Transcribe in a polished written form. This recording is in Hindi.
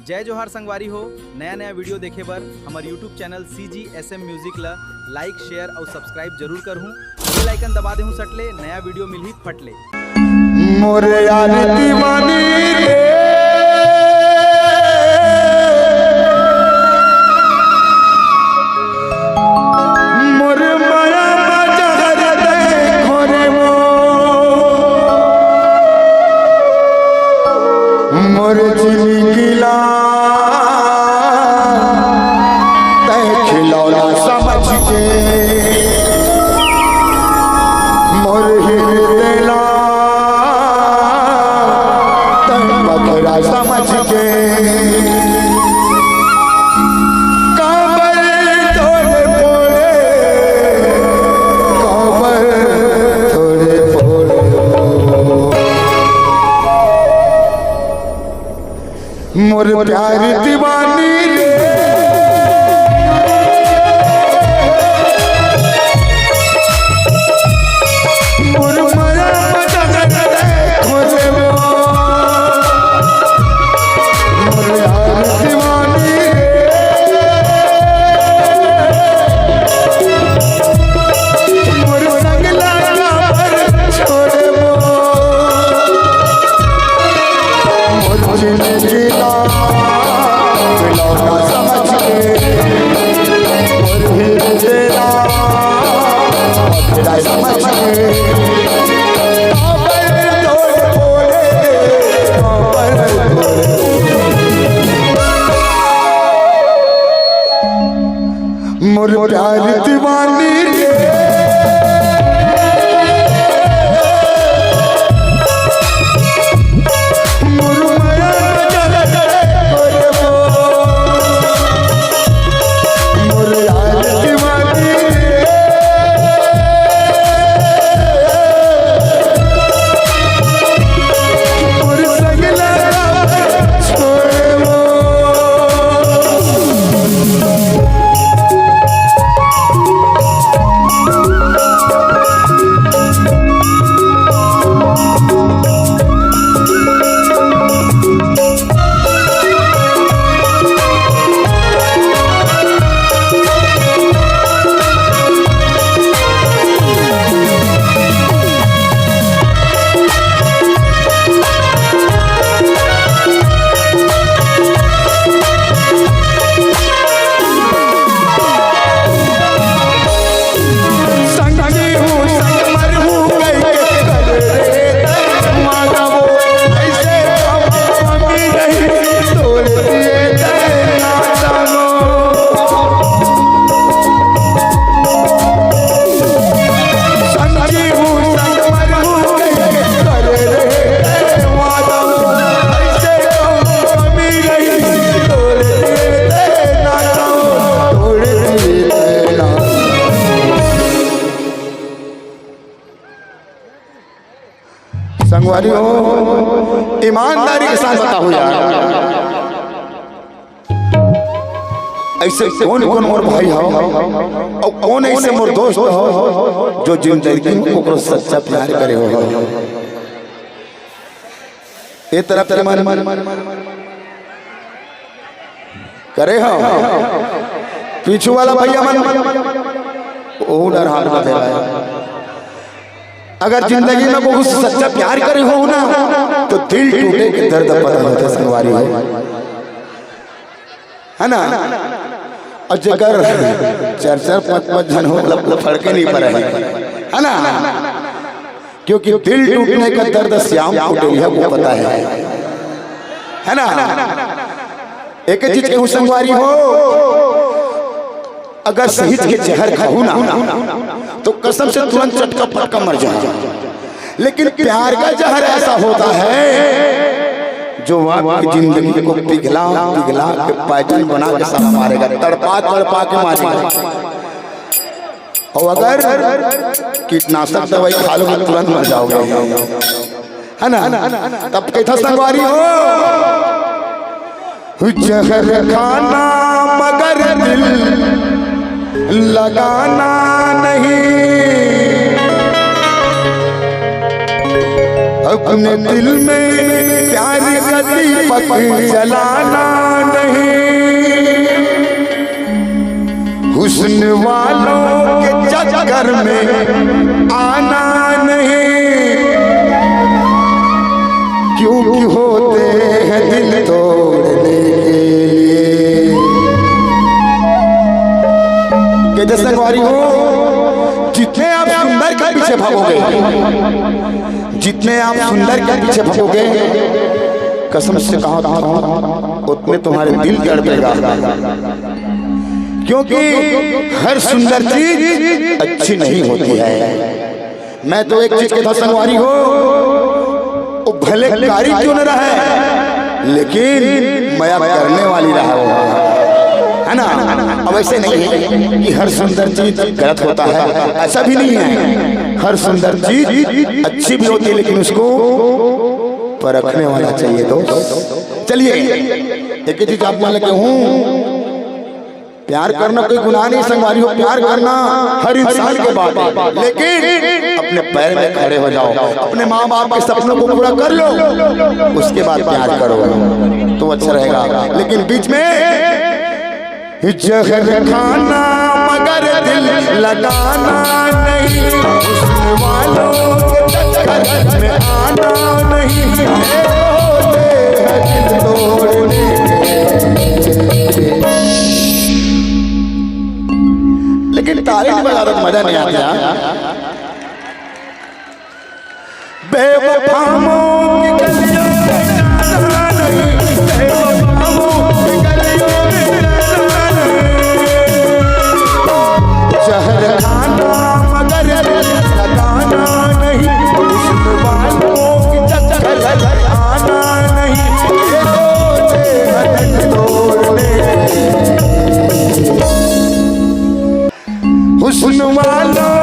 जय जोहार संगवारी हो। नया नया वीडियो देखे बर हमार यूट्यूब चैनल CGSM म्यूजिक ला लाइक शेयर और सब्सक्राइब जरूर करहूँ। बेल आइकन दबा देहूँ सटले नया वीडियो मिलही फटले। मोरे यार दीवानी रे मोरे माया बाजार देखो रे मोरे चिली गिला तय खिलौना समझ के मोरे हिरदेला बकरा समझ के काबर थोड़े फोड़े काबर थोड़े फोड़े मोर प्यार दीवानी मोर प्यार दीवानी संगवारी हो ईमानदारी के साथ बताओ यार, ऐसे कौन कौन मोर भाई हो और कौन ऐसे मोर दोस्त हो जो जिंदगी में को सच्चा प्यार करे हो। ये तरफ तेरे मन करे हो पीछू वाला भैया मन ओ डर हाथ में दे रहा है। अगर जिंदगी में बहुत सच्चा प्यार करे हो ना तो दिल टूटे के दर्द पता होता है संगवारी है ना। और जगर चार चार पांच पांच जन हो फड़के नहीं पड़े है ना, क्योंकि दिल टूटने का दर्द श्याम टूटे है वो पता है ना। एक चीज कहूं संगवारी हो, अगर शहीद के जहर खाऊं ना तो कसम से तुरंत चटका पटका मर जाए, लेकिन प्यार का जहर ऐसा होता है जो आपकी जिंदगी को पिघला पिघला के पैटर्न बना के सब मारेगा, तड़पा तड़पा के मारेगा। और अगर कीटनाशक दवाई खा लो तो तुरंत मर जाओगे है ना। तब कैसा संगवारी हो, जहर खाना मगर दिल लगाना नहीं, अपने दिल में प्यार का दीपक जलाना हुस्न वालों के चक्कर में आना नहीं, क्योंकि होते हैं दिल तोड़ने के लिए। कहते संगवारी हो, जितने आप सुंदर के पीछे भागोगे, जितने आप सुंदर के पीछे भागोगे, कसम से कहा उतने तुम्हारे दिल तड़पेगा, क्योंकि हर सुंदर चीज अच्छी नहीं होती है। मैं तो एक चीज कहता संगवारी हो, वो भले कारी क्यों न रहे, लेकिन माया करने वाली रहा हो, है ना। अब ऐसे नहीं है कि हर सुंदर चीज गलत होता है, ऐसा भी नहीं है। हर सुंदर चीज अच्छी भी होती है, लेकिन उसको परखने वाला चाहिए। तो चलिए एक ही चीज आप मान लेके हूँ, प्यार करना कोई गुनाह नहीं संगवारी हो, प्यार करना हर इंसान के बात है, लेकिन अपने पैर में खड़े हो जाओ, अपने माँ बाप के सपनों को पूरा कर लो, उसके बाद प्यार करो तो अच्छा रहेगा। लेकिन बीच में जहर खाना मगर दिल लगाना नहीं, हुस्न वालों के चक्कर में आना नहीं, दिल तोड़ने के। लेकिन तारीफ में ज्यादा मजा नहीं आता। बेवफाओं की गलियों में जाना नहीं, बेवफाओं की गलियों में जाना नहीं, जहर खाना मगर लगाना नहीं, हुस्न वालों की चक्कर आना नहीं, दिल तोड़ने। हुस्न वालों